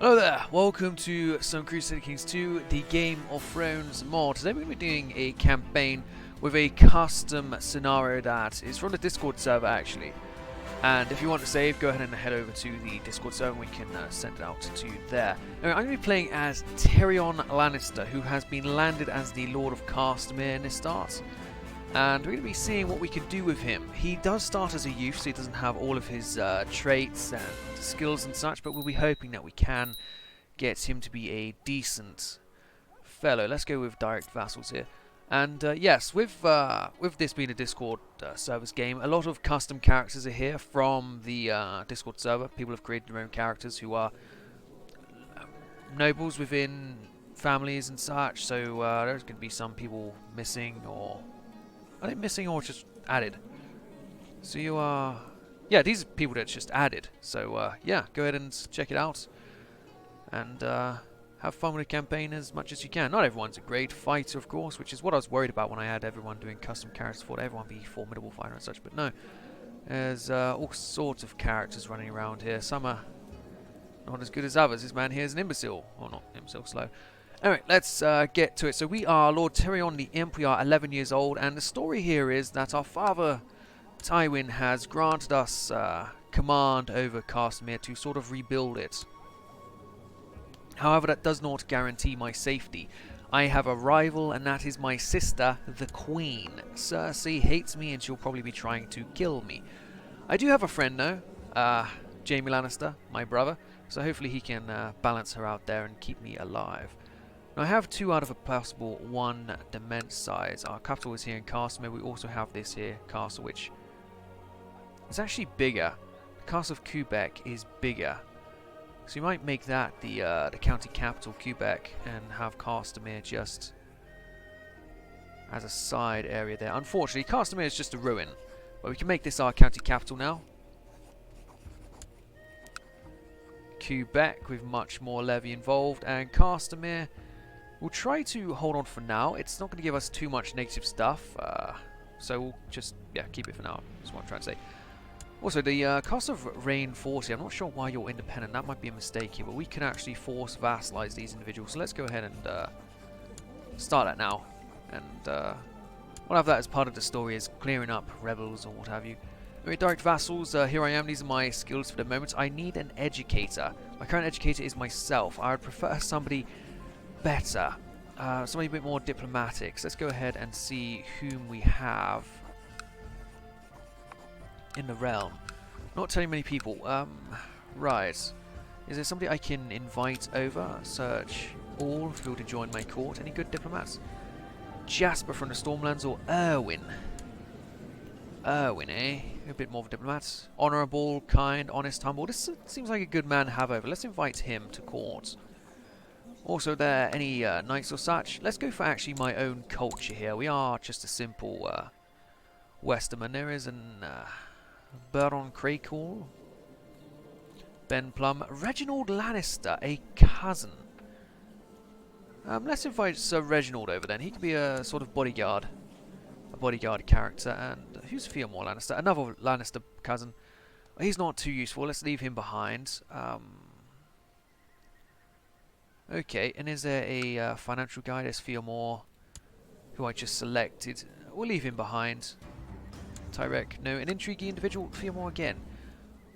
Hello there, welcome to some Crusader Kings 2, the Game of Thrones mod. Today we're going to be doing a campaign with a custom scenario that is from the Discord server actually. And if you want to save, go ahead and head over to the Discord server and we can send it out to you there. Anyway, I'm going to be playing as Tyrion Lannister, who has been landed as the Lord of Castamere in this start. And we're going to be seeing what we can do with him. He does start as a youth, so he doesn't have all of his traits and skills and such, but we'll be hoping that we can get him to be a decent fellow. Let's go with direct vassals here. And yes, with this being a Discord servers game, a lot of custom characters are here from the Discord server. People have created their own characters who are nobles within families and such, so there's going to be some people missing, or are they missing or just added? So you are... yeah, these are people that's just added. So yeah, go ahead and check it out. And have fun with the campaign as much as you can. Not everyone's a great fighter, of course, which is what I was worried about when I had everyone doing custom characters. Thought everyone be formidable fighter and such, but no. There's all sorts of characters running around here. Some are not as good as others. This man here is an imbecile. Or not imbecile, slow. Anyway, let's get to it. So we are Lord Tyrion the Imp. We are 11 years old, and the story here is that our father Tywin has granted us command over Castamere to sort of rebuild it. However, that does not guarantee my safety. I have a rival, and that is my sister, the Queen. Cersei hates me, and she'll probably be trying to kill me. I do have a friend, though, Jaime Lannister, my brother, so hopefully he can balance her out there and keep me alive. Now, I have 2 out of a possible 1 Dement size. Our capital is here in Castamere. We also have this here castle, which is actually bigger. The castle of Quebec is bigger. So you might make that the county capital, Quebec, and have Castamere just as a side area there. Unfortunately, Castamere is just a ruin. But we can make this our county capital now. Quebec with much more levy involved, and Castamere we'll try to hold on for now. It's not going to give us too much negative stuff, so we'll just keep it for now. That's what I'm trying to say. Also, the cost of reign 40, I'm not sure why you're independent. That might be a mistake here, but we can actually force vassalize these individuals. So let's go ahead and start that now. And we'll have that as part of the story, as clearing up rebels or what have you. Anyway, direct vassals, here I am. These are my skills for the moment. I need an educator. My current educator is myself. I would prefer somebody better. Somebody a bit more diplomatic. So let's go ahead and see whom we have in the realm. Not telling many people. Right. Is there somebody I can invite over? Search all. Feel to join my court. Any good diplomats? Jasper from the Stormlands or Erwin? Erwin, eh? A bit more of a diplomat. Honourable, kind, honest, humble. This seems like a good man to have over. Let's invite him to court. Also, there any knights or such? Let's go for actually my own culture here. We are just a simple Westerman. There is an Baron Craycall, Ben Plum, Reginald Lannister, a cousin. Let's invite Sir Reginald over then. He could be a sort of bodyguard. A bodyguard character. And who's Fearmore Lannister? Another Lannister cousin. He's not too useful. Let's leave him behind. Okay, and is there a financial guy? There's Fearmore, who I just selected. We'll leave him behind. Tyrek, no, an intriguing individual. Fearmore again.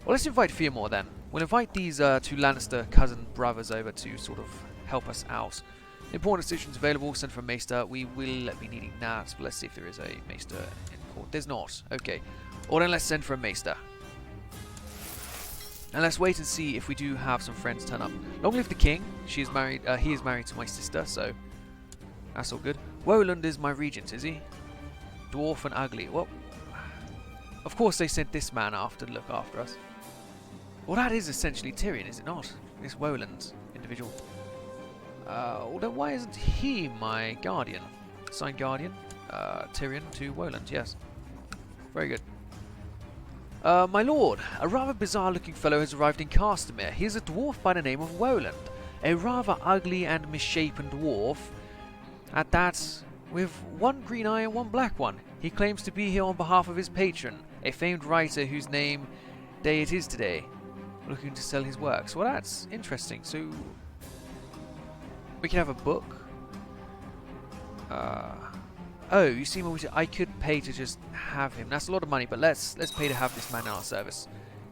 Well, let's invite Fearmore then. We'll invite these 2 Lannister cousin brothers over to sort of help us out. Important decisions available. Send for a maester. We will be needing that, but let's see if there is a maester in court. There's not. Okay. Or then let's send for a maester. And let's wait and see if we do have some friends turn up. Long live the king. She is married. He is married to my sister, so that's all good. Woland is my regent, is he? Dwarf and ugly. Well, of course they sent this man after to look after us. Well, that is essentially Tyrion, is it not? This Woland individual. Then why isn't he my guardian? Signed guardian. Tyrion to Woland. Yes. Very good. My lord, a rather bizarre-looking fellow has arrived in Castamere. He is a dwarf by the name of Woland, a rather ugly and misshapen dwarf. At that, with 1 green eye and 1 black one. He claims to be here on behalf of his patron, a famed writer whose name day it is today. looking to sell his works. Well, that's interesting. So we can have a book. Oh, you see, I could pay to just have him. That's a lot of money, but let's pay to have this man in our service.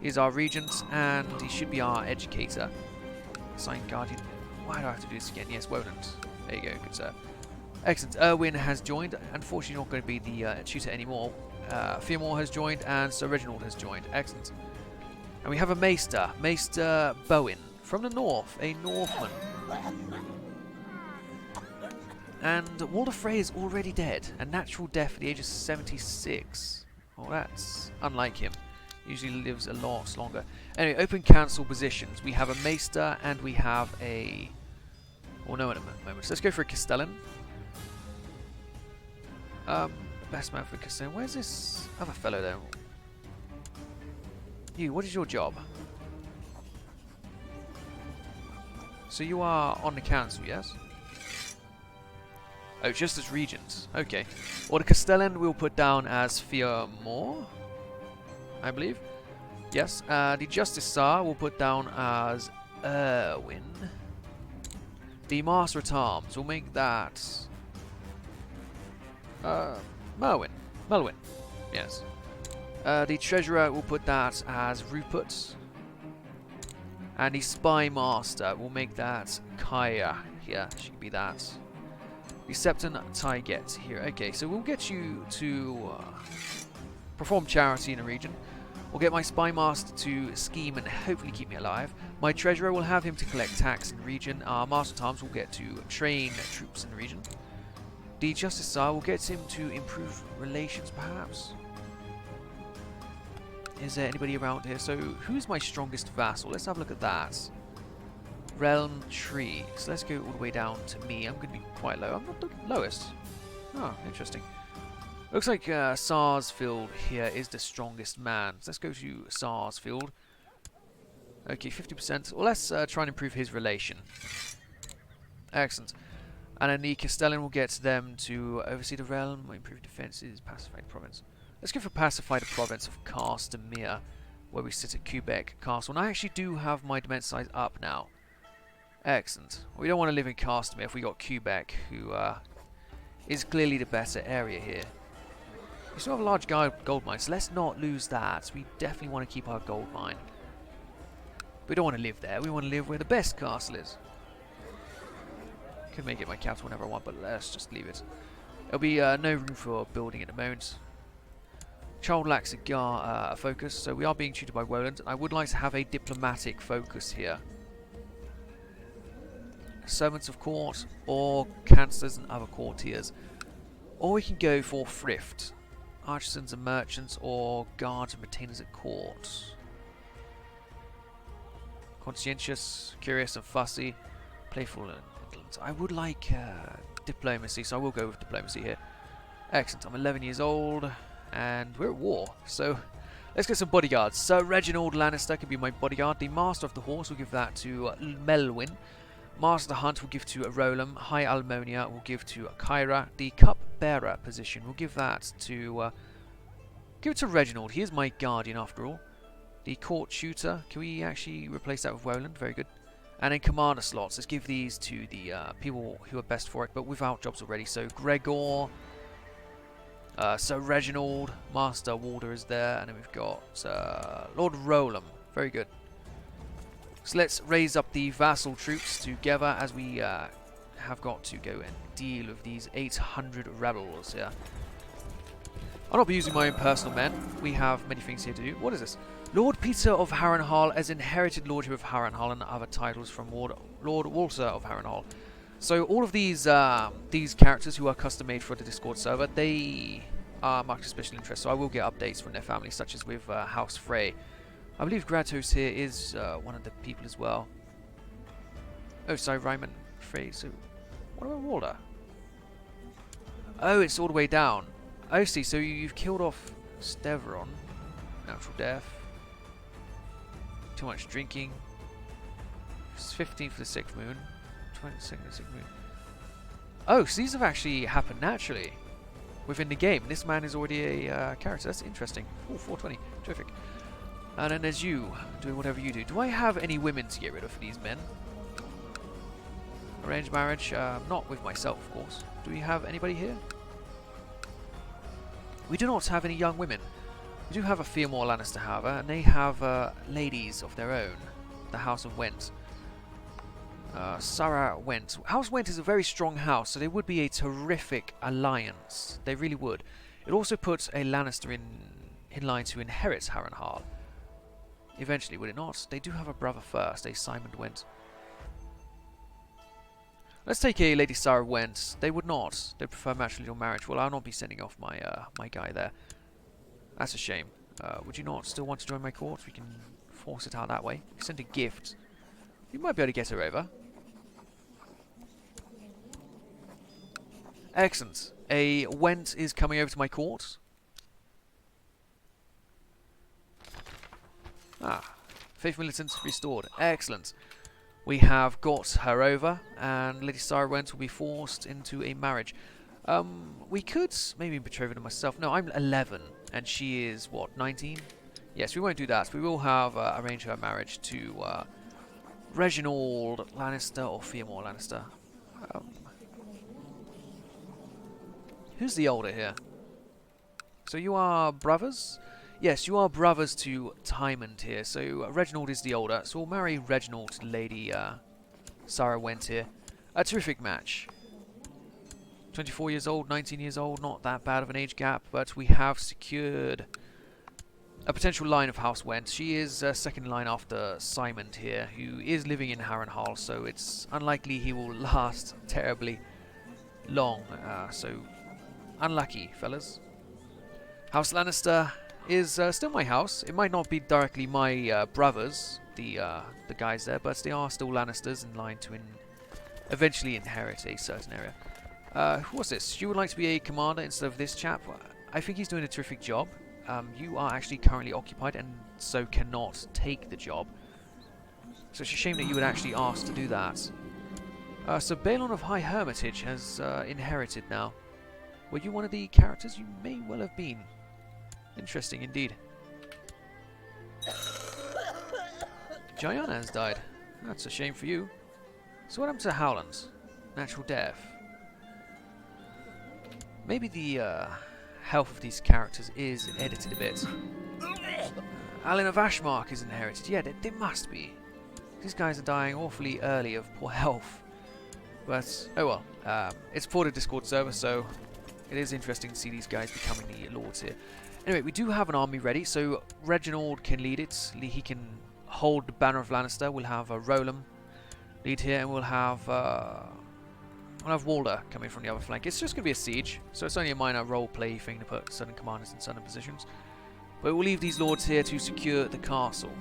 He's our regent, and he should be our educator. Assigned guardian. Why do I have to do this again? Yes, Woland. There you go, good sir. Excellent. Erwin has joined. Unfortunately, not going to be the tutor anymore. Fearmore has joined, and Sir Reginald has joined. Excellent. And we have a Maester, Maester Bowen, from the north, a Northman. And Walder Frey is already dead. A natural death at the age of 76. Well, that's unlike him. Usually lives a lot longer. Anyway, open council positions. We have a Maester and we have a... Well, no, in a moment. So let's go for a Castellan. Best man for Castellan. Where's this other fellow though? You, what is your job? So you are on the council, yes? Oh, just as regent. Okay. Well, the Castellan we'll put down as Fearmore, I believe. Yes. The Justice Tsar we'll put down as Erwin. The Master at Arms we'll make that Merwin. Melwyn. Yes. The Treasurer we'll put that as Rupert. And the Spy Master we'll make that Kaya. Here, she can be that. The Septon Tyget here. Okay, so we'll get you to perform charity in a region. We'll get my Spy Master to scheme and hopefully keep me alive. My Treasurer will have him to collect tax in the region. Our Master at Arms will get to train troops in the region. The Justice Tsar will get him to improve relations, perhaps. Is there anybody around here? So, who's my strongest vassal? Let's have a look at that. Realm tree. So let's go all the way down to me. I'm going to be quite low. I'm not the lowest. Oh, interesting. Looks like Sarsfield here is the strongest man. So let's go to Sarsfield. Okay, 50%. Well, let's try and improve his relation. Excellent. And then the Castellan will get them to oversee the realm, improve defences, pacify the province. Let's go for pacify the province of Castamere, where we sit at Quebec Castle. And I actually do have my defence size up now. Excellent. We don't want to live in Castamere if we got Quebec, who is clearly the better area here. We still have a large gold mine, so let's not lose that. We definitely want to keep our gold mine. We don't want to live there. We want to live where the best castle is. Could make it my capital whenever I want, but let's just leave it. There'll be no room for building at the moment. Child lacks a focus, so we are being tutored by Woland. And I would like to have a diplomatic focus here. Servants of court, or councillors and other courtiers. Or we can go for thrift. Artisans and merchants, or guards and retainers at court. Conscientious, curious and fussy, playful and indolent. I would like diplomacy, so I will go with diplomacy here. Excellent, I'm 11 years old, and we're at war, so let's get some bodyguards. Sir Reginald Lannister can be my bodyguard. The Master of the Horse will give that to Melwyn. Master of the Hunt will give to Rolam. High Almonia will give to Kyra. The Cup Bearer position will give that to Reginald. He is my guardian after all. The Court Shooter, can we actually replace that with Woland? Very good. And then Commander slots, let's give these to the people who are best for it, but without jobs already. So Gregor, Sir Reginald, Master Walder is there, and then we've got Lord Rolam. Very good. So let's raise up the vassal troops together as we have got to go and deal with these 800 rebels here. I'll not be using my own personal men. We have many things here to do. What is this? Lord Peter of Harrenhal has inherited Lordship of Harrenhal and other titles from Lord Walter of Harrenhal. So all of these characters who are custom made for the Discord server, they are marked as special interest. So I will get updates from their families, such as with House Frey. I believe Gratos here is one of the people as well. Oh, sorry, Ryman Frey. So what about Walder? Oh, it's all the way down. I see. So you've killed off Steveron. Natural death. Too much drinking. It's 15 for the 6th moon. 22nd for the 6th moon. Oh, so these have actually happened naturally within the game. This man is already a character. That's interesting. Oh, 420. Terrific. And then there's you, doing whatever you do. Do I have any women to get rid of for these men? Arranged marriage, not with myself, of course. Do we have anybody here? We do not have any young women. We do have a Theomore Lannister, however, and they have ladies of their own. The House of Went. Sarah Went. House Went is a very strong house, so they would be a terrific alliance. They really would. It also puts a Lannister in line to inherit Harrenhal. Eventually, would it not? They do have a brother first, a Simon Went. Let's take a Lady Sarah Went. They would not. They prefer matrimonial marriage. Well, I'll not be sending off my my guy there. That's a shame. Would you not still want to join my court? We can force it out that way. We send a gift. You might be able to get her over. Excellent. A Went is coming over to my court. Ah, Faith Militant restored. Excellent. We have got her over, and Lady Sarah Went will be forced into a marriage. We could maybe betroth her to myself. No, I'm 11, and she is, what, 19? Yes, we won't do that. We will have arrange her marriage to Reginald Lannister or Theomore Lannister. Who's the older here? So you are brothers? Yes, you are brothers to Tymond here. So Reginald is the older. So we'll marry Reginald to Lady Sarah Went here. A terrific match. 24 years old, 19 years old. Not that bad of an age gap. But we have secured a potential line of House Went. She is second in line after Simon here, who is living in Harrenhal. So it's unlikely he will last terribly long. So unlucky, fellas. House Lannister is still my house. It might not be directly my brothers, the guys there, but they are still Lannisters in line to eventually inherit a certain area. What's this? You would like to be a commander instead of this chap? I think he's doing a terrific job. You are actually currently occupied and so cannot take the job. So it's a shame that you would actually ask to do that. So Balon of High Hermitage has inherited now. Were you one of the characters? You may well have been. Interesting indeed. Gianna has died. That's a shame for you. So what happened to Howland? Natural death. Maybe the health of these characters is edited a bit. Alan of Ashmark is inherited. Yeah, they must be. These guys are dying awfully early of poor health. But, oh well. It's for the Discord server, so it is interesting to see these guys becoming the lords here. Anyway, we do have an army ready, so Reginald can lead it. He can hold the banner of Lannister. We'll have Rolam lead here, and we'll have Walder coming from the other flank. It's just going to be a siege, so it's only a minor role-play thing to put certain commanders in certain positions. But we'll leave these lords here to secure the castle.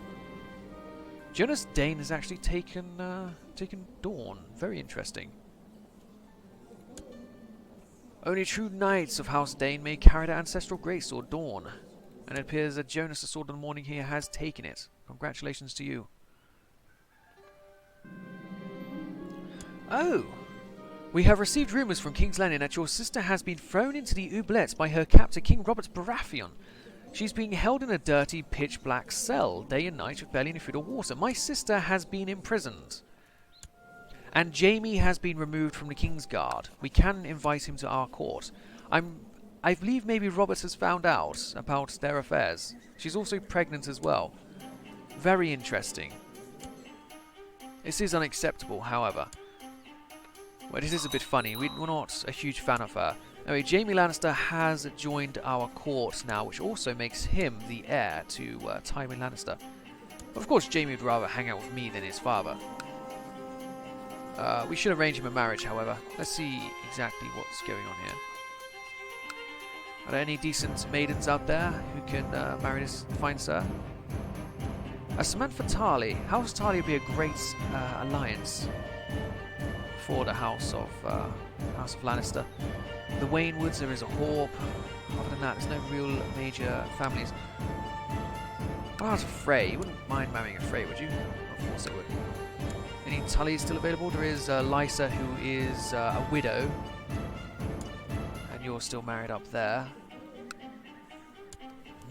Jonas Dane has actually taken Dawn. Very interesting. Only true knights of House Dane may carry the ancestral greatsword Dawn, and it appears that Jonas the Sword of the Morning here has taken it. Congratulations to you. Oh! We have received rumours from King's Landing that your sister has been thrown into the oubliettes by her captor King Robert Baratheon. She's being held in a dirty, pitch-black cell, day and night with barely any food or water. My sister has been imprisoned. And Jaime has been removed from the King's Guard. We can invite him to our court. I believe maybe Robert has found out about their affairs. She's also pregnant as well. Very interesting. This is unacceptable, however. Well, this is a bit funny. We're not a huge fan of her. Anyway, Jaime Lannister has joined our court now, which also makes him the heir to Tyrion Lannister. Of course, Jaime would rather hang out with me than his father. We should arrange him a marriage, however. Let's see exactly what's going on here. Are there any decent maidens out there who can marry this fine sir? Samantha Tarly. House Tarly would be a great alliance for the House of Lannister. The Waynwoods, there is a Hawpe. Other than that, there's no real major families. What about a Frey? You wouldn't mind marrying a Frey, would you? Of course I would. Any Tullys still available? There is Lysa, who is a widow. And you're still married up there.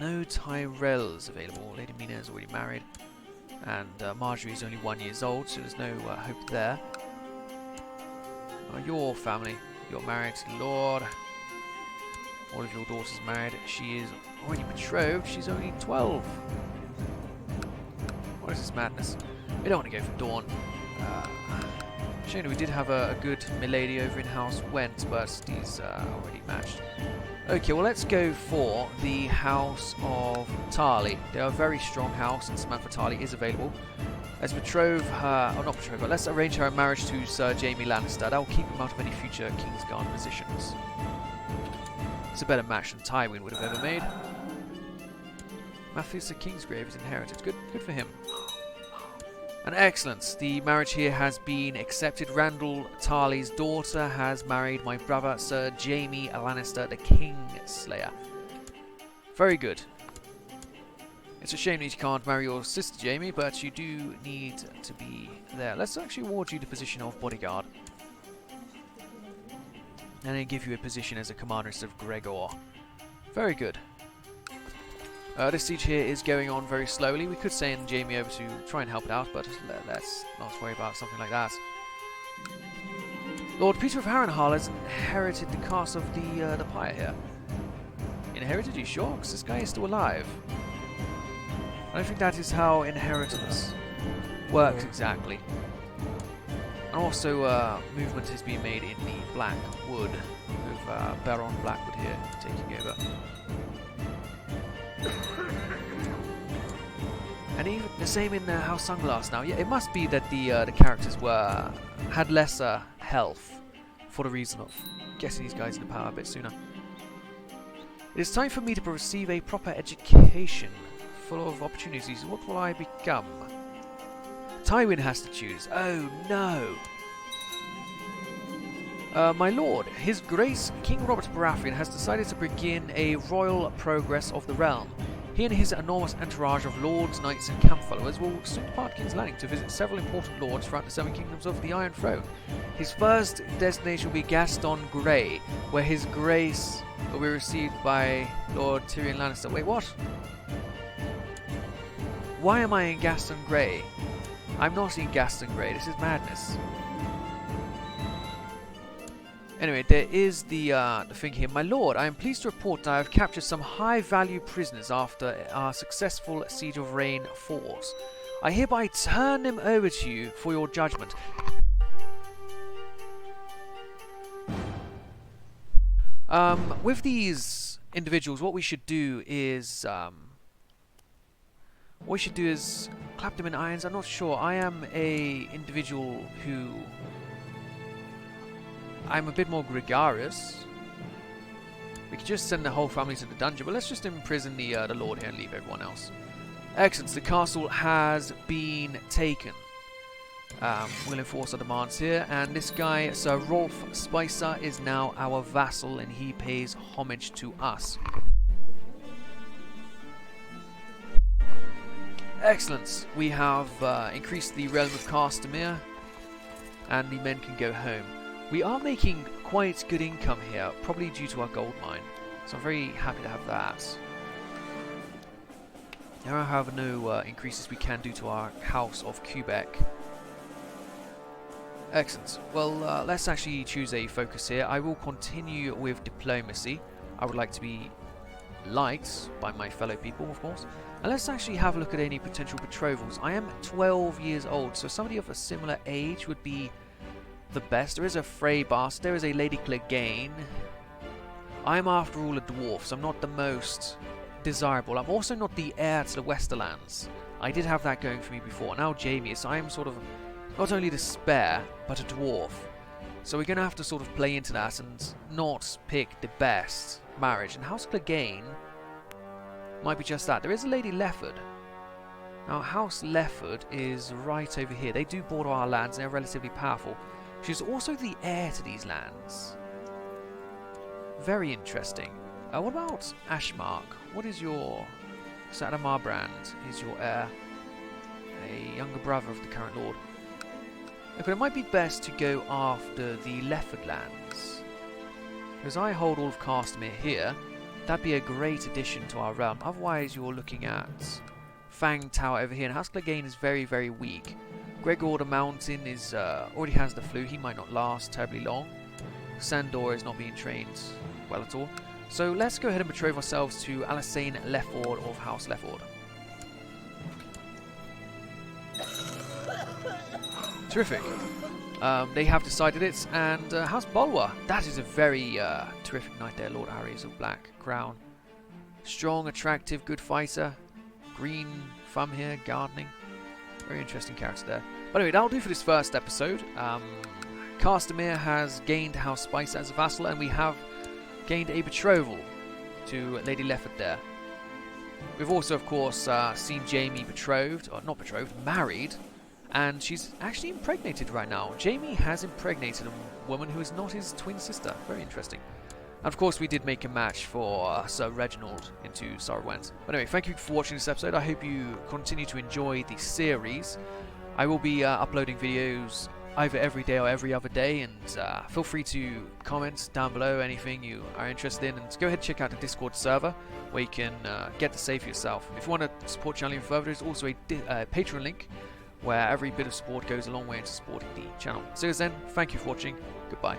no Tyrells available. Lady Mina is already married. And Marjorie is only 1 year old, so there's no hope there. Your family, you're married to the Lord. All of your daughters are married. She is already betrothed. She's only 12. What is this madness? We don't want to go for Dawn. Shame that we did have a good milady over in House Went, but he's already matched. Okay, well let's go for the House of Tarly. They are a very strong house, and Samantha Tarly is available. Let's betroth her, or not betroth her, let's arrange her marriage to Sir Jaime Lannister. That will keep him out of any future Kingsguard positions. It's a better match than Tywin would have ever made. Matthews the Kingsgrave is inherited. Good for him. And excellent. The marriage here has been accepted. Randall Tarly's daughter has married my brother, Sir Jaime Lannister, the Kingslayer. Very good. It's a shame that you can't marry your sister, Jaime, but you do need to be there. Let's actually award you the position of bodyguard. And then give you a position as a commander instead of Gregor. Very good. This siege here is going on very slowly. We could send Jaime over to try and help it out, but let's not worry about something like that. Lord Peter of Harrenhal has inherited the castle of the pyre here. Inherited? You sure? Because this guy is still alive. I don't think that is how inheritance works exactly. And also, movement has been made in the Black Wood, with Baron Blackwood here taking over. And even the same in House Sunglass now. Yeah, it must be that the characters had lesser health for the reason of getting these guys into power a bit sooner. It is time for me to receive a proper education, full of opportunities. What will I become? Tywin has to choose. Oh no! My lord, His Grace King Robert Baratheon has decided to begin a royal progress of the realm. He and his enormous entourage of lords, knights and camp followers will soon depart King's Landing to visit several important lords throughout the Seven Kingdoms of the Iron Throne. His first destination will be Gaston Grey, where His Grace will be received by Lord Tyrion Lannister. Wait, what? Why am I in Gaston Grey? I'm not in Gaston Grey, this is madness. Anyway, there is the thing here. My lord, I am pleased to report that I have captured some high-value prisoners after our successful siege of Rain Falls. I hereby turn them over to you for your judgment. With these individuals, what we should do is clap them in irons. I'm not sure. I am a individual who I'm a bit more gregarious. We could just send the whole family to the dungeon, but let's just imprison the lord here and leave everyone else. Excellent. The castle has been taken. We'll enforce our demands here, and this guy, Sir Rolf Spicer, is now our vassal, and he pays homage to us. Excellent. We have increased the realm of Castamere, and the men can go home. We are making quite good income here, probably due to our gold mine, so I'm very happy to have that. There are, however, no increases we can do to our House of Quebec. Excellent. Well, let's actually choose a focus here. I will continue with diplomacy. I would like to be liked by my fellow people, of course. And let's actually have a look at any potential betrothals. I am 12 years old, so somebody of a similar age would be the best. There is a Frey Bast, there is a Lady Clegane. I am after all a dwarf, so I'm not the most desirable. I'm also not the heir to the Westerlands. I did have that going for me before. Now Jaime is, so I am sort of not only the spare, but a dwarf. So we're going to have to sort of play into that and not pick the best marriage. And House Clegane might be just that. There is a Lady Lefford. Now House Lefford is right over here. They do border our lands and they're relatively powerful. She's also the heir to these lands. Very interesting. What about Ashmark? What is your... Sir Marbrand is your heir. A younger brother of the current lord. Okay, it might be best to go after the Lefford lands. Because I hold all of Castamere here. that'd be a great addition to our realm. Otherwise, you're looking at Fang Tower over here, and House Clegane is very, very weak. Gregor the Mountain is already has the flu. He might not last terribly long. Sandor is not being trained well at all. So let's go ahead and betroth ourselves to Alasane Lefford of House Lefford. Terrific. They have decided it, and House Bulwer. That is a very terrific knight there, Lord Aries of Black Crown. Strong, attractive, good fighter. Green thumb here, gardening. Very interesting character there. But anyway, that'll do for this first episode. Castamere has gained House Spice as a vassal, and we have gained a betrothal to Lady Lefford there. We've also, of course, seen Jamie betrothed, or not betrothed, married, and she's actually impregnated right now. Jamie has impregnated a woman who is not his twin sister. Very interesting. And of course, we did make a match for Sir Reginald into Sarwent. But anyway, thank you for watching this episode. I hope you continue to enjoy the series. I will be uploading videos either every day or every other day, and feel free to comment down below anything you are interested in, and go ahead and check out the Discord server where you can get the save for yourself. If you want to support the channel even further, there's also a Patreon link where every bit of support goes a long way into supporting the channel. So then, thank you for watching. Goodbye.